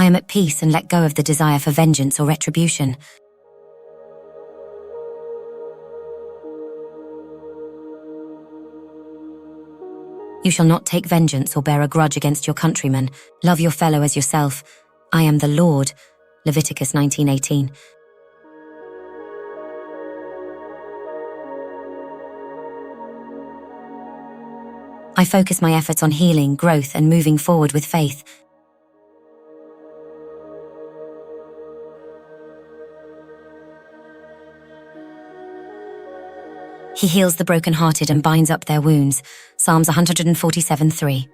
I am at peace and let go of the desire for vengeance or retribution. You shall not take vengeance or bear a grudge against your countrymen. Love your fellow as yourself. I am the Lord. Leviticus 19:18. I focus my efforts on healing, growth, and moving forward with faith. He heals the brokenhearted and binds up their wounds. Psalms 147:3.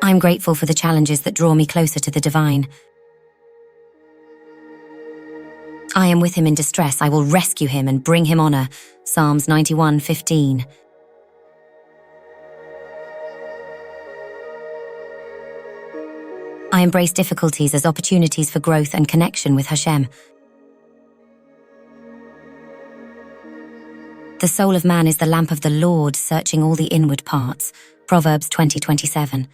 I am grateful for the challenges that draw me closer to the divine. I am with him in distress. I will rescue him and bring him honor. Psalms 91:15. I embrace difficulties as opportunities for growth and connection with Hashem. The soul of man is the lamp of the Lord, searching all the inward parts. Proverbs 20:27.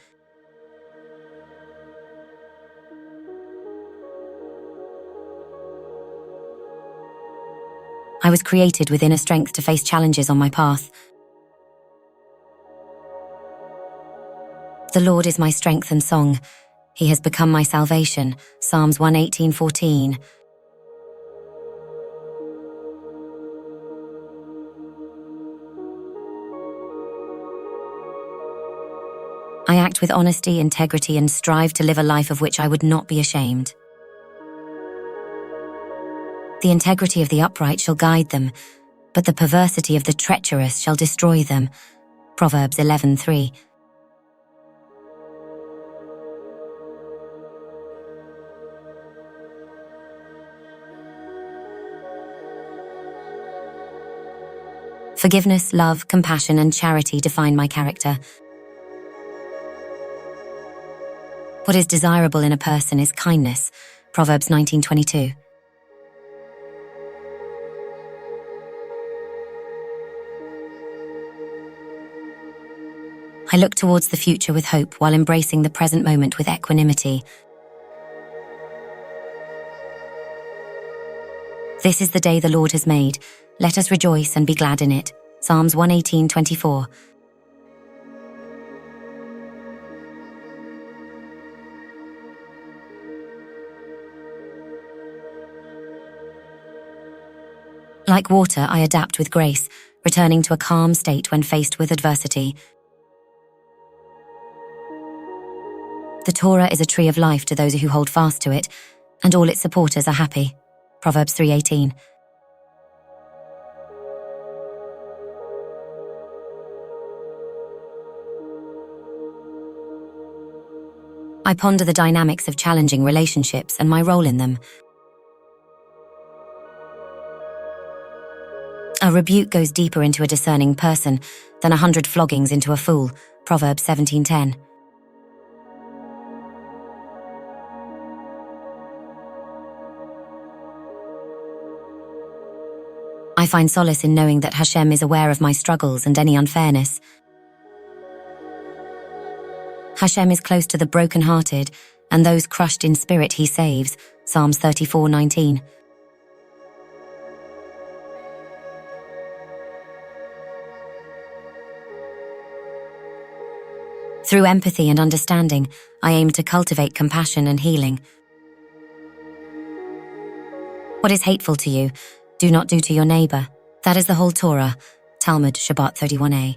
I was created with inner strength to face challenges on my path. The Lord is my strength and song. He has become my salvation. Psalms 118:14. I act with honesty, integrity, and strive to live a life of which I would not be ashamed. The integrity of the upright shall guide them, but the perversity of the treacherous shall destroy them. Proverbs 11:3. Forgiveness, love, compassion, and charity define my character. What is desirable in a person is kindness. Proverbs 19:22. I look towards the future with hope while embracing the present moment with equanimity. This is the day the Lord has made. Let us rejoice and be glad in it. Psalms 118:24. Like water, I adapt with grace, returning to a calm state when faced with adversity. The Torah is a tree of life to those who hold fast to it, and all its supporters are happy. Proverbs 3:18. I ponder the dynamics of challenging relationships and my role in them. A rebuke goes deeper into a discerning person than 100 floggings into a fool. Proverbs 17:10. I find solace in knowing that Hashem is aware of my struggles and any unfairness. Hashem is close to the brokenhearted, and those crushed in spirit he saves. Psalms 34:19. Through empathy and understanding, I aim to cultivate compassion and healing. What is hateful to you, do not do to your neighbor. That is the whole Torah. Talmud, Shabbat 31a.